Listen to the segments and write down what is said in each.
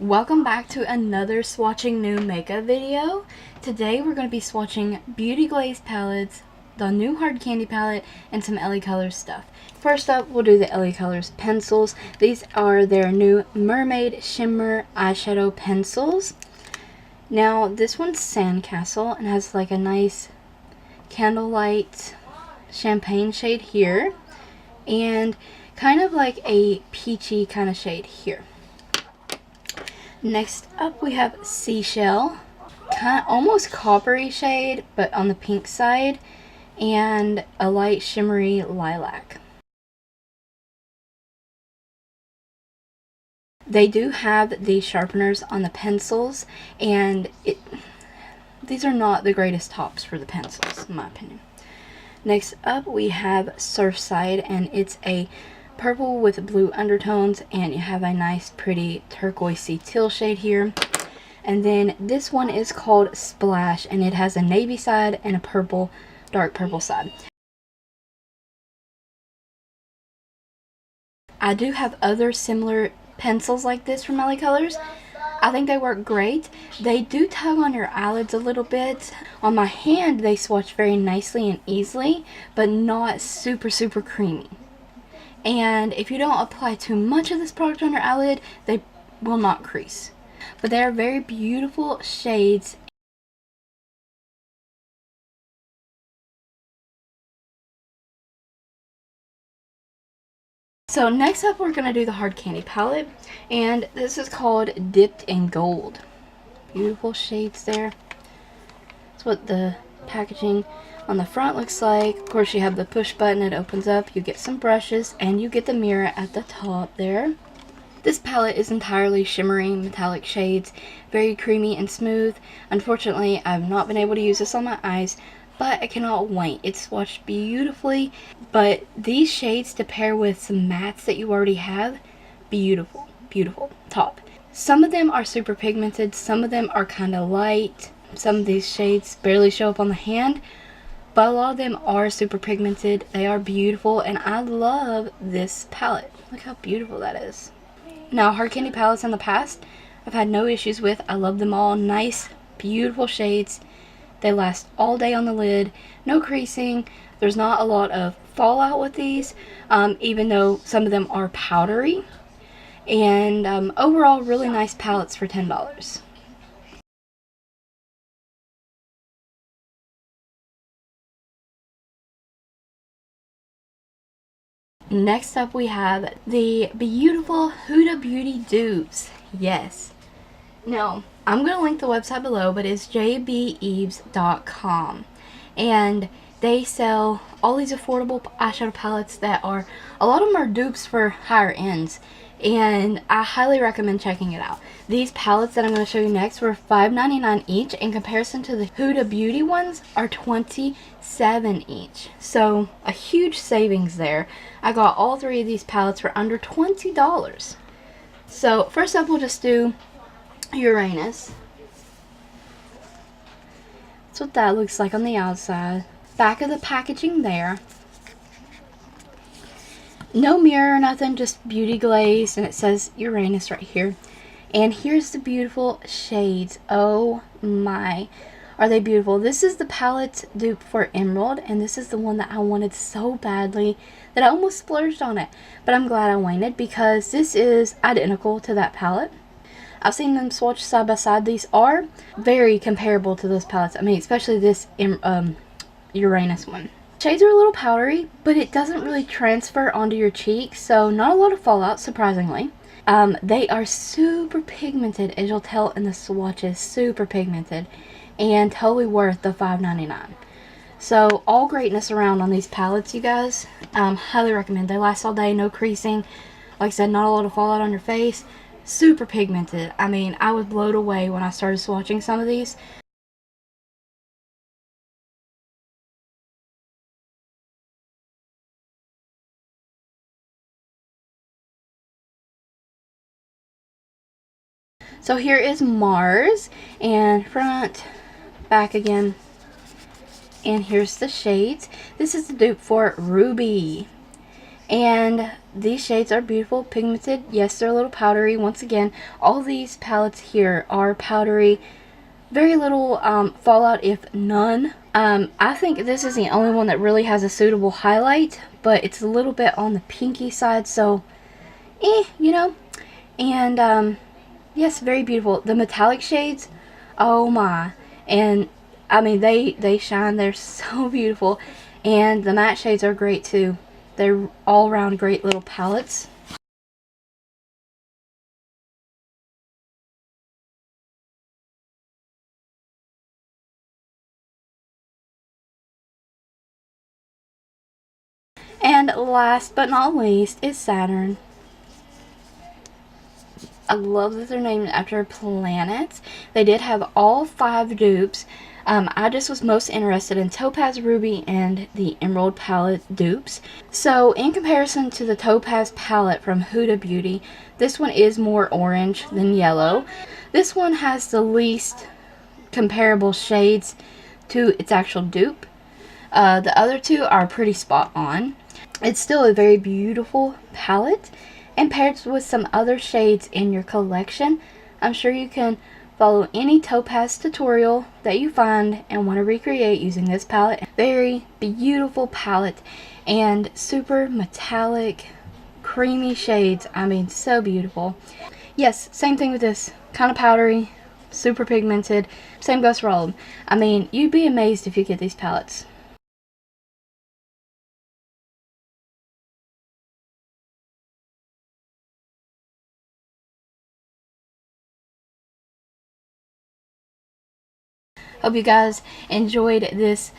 Welcome back to another swatching new makeup video. Today we're going to be swatching Beauty Glazed palettes, the new Hard Candy palette, and some LA Colors stuff. First up, we'll do the LA Colors pencils. These are their new Mermaid Shimmer eyeshadow pencils. Now this one's Sandcastle and has like a nice candlelight champagne shade here and kind of like a peachy kind of shade here. Next up we have Seashell, kind of almost coppery shade but on the pink side, and a light shimmery lilac. They do have the sharpeners on the pencils, and these are not the greatest tops for the pencils in my opinion. Next up we have Surfside, and it's a purple with blue undertones, and you have a nice pretty turquoisey teal shade here. And then this one is called Splash, and it has a navy side and a purple, dark purple side. I do have other similar pencils like this from LA Colors. I think they work great. They do tug on your eyelids a little bit. On my hand they swatch very nicely and easily, but not super creamy. And if you don't apply too much of this product on your eyelid, they will not crease. But they are very beautiful shades. So next up we're going to do the Hard Candy palette, and this is called Dipped in Gold. Beautiful shades there. That's what the packaging on the front looks like. Of course you have the push button, it opens up, you get some brushes, and you get the mirror at the top there. This palette is entirely shimmery metallic shades, very creamy and smooth. Unfortunately I've not been able to use this on my eyes, but I cannot wait. It's swatched beautifully, but these shades to pair with some mattes that you already have, beautiful top. Some of them are super pigmented, some of them are kind of light, some of these shades barely show up on the hand, but a lot of them are super pigmented. They are beautiful, and I love this palette. Look how beautiful that is. Now, Hard Candy palettes in the past, I've had no issues with. I love them all. Nice, beautiful shades. They last all day on the lid. No creasing. There's not a lot of fallout with these, even though some of them are powdery. And overall, really nice palettes for $10. Next up we have the beautiful Huda Beauty dupes. Yes. Now, I'm going to link the website below, but it's jbeeves.com. And they sell all these affordable eyeshadow palettes that are, a lot of them are dupes for higher ends. And I highly recommend checking it out. These palettes that I'm going to show you next were $5.99 each. In comparison to the Huda Beauty ones are $27 each. So a huge savings there. I got all three of these palettes for under $20. So first up we'll just do Uranus. That's what that looks like on the outside. Back of the packaging there. No mirror or nothing, just Beauty Glazed, and it says Uranus right here. And here's the beautiful shades. Oh my, are they beautiful. This is the palette dupe for Emerald, and this is the one that I wanted so badly that I almost splurged on it. But I'm glad I waited, because this is identical to that palette. I've seen them swatched side by side. These are very comparable to those palettes. I mean, especially this Uranus one. Shades are a little powdery, but it doesn't really transfer onto your cheeks, so not a lot of fallout, surprisingly. They are super pigmented, as you'll tell in the swatches, super pigmented, and totally worth the $5.99. So all greatness around on these palettes, you guys. Highly recommend. They last all day, no creasing. Like I said, not a lot of fallout on your face. Super pigmented. I mean, I was blown away when I started swatching some of these. So here is Mars, and front, back again, and here's the shades. This is the dupe for Ruby, And these shades are beautiful, pigmented. Yes, they're a little powdery. Once again, all these palettes here are powdery. Very little fallout, if none. I think this is the only one that really has a suitable highlight, but it's a little bit on the pinky side, so you know. And yes, very beautiful. The metallic shades, oh my. And I mean, they shine. They're so beautiful. And the matte shades are great too. They're all around great little palettes. And last but not least is Saturn. I love that they're named after planets. They did have all 5 dupes. I just was most interested in Topaz, Ruby, and the Emerald palette dupes. So in comparison to the Topaz palette from Huda Beauty, this one is more orange than yellow. This one has the least comparable shades to its actual dupe. The other 2 are pretty spot on. It's still a very beautiful palette, and paired with some other shades in your collection, I'm sure you can follow any Topaz tutorial that you find and want to recreate using this palette. Very beautiful palette and super metallic, creamy shades. I mean, so beautiful. Yes, same thing with this. Kind of powdery, super pigmented. Same goes for all of them. I mean, you'd be amazed if you get these palettes. Hope you guys enjoyed this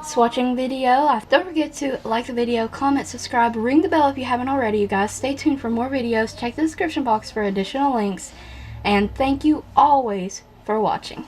swatching video. Don't forget to like the video, comment, subscribe, ring the bell if you haven't already, you guys. Stay tuned for more videos. Check the description box for additional links. And thank you always for watching.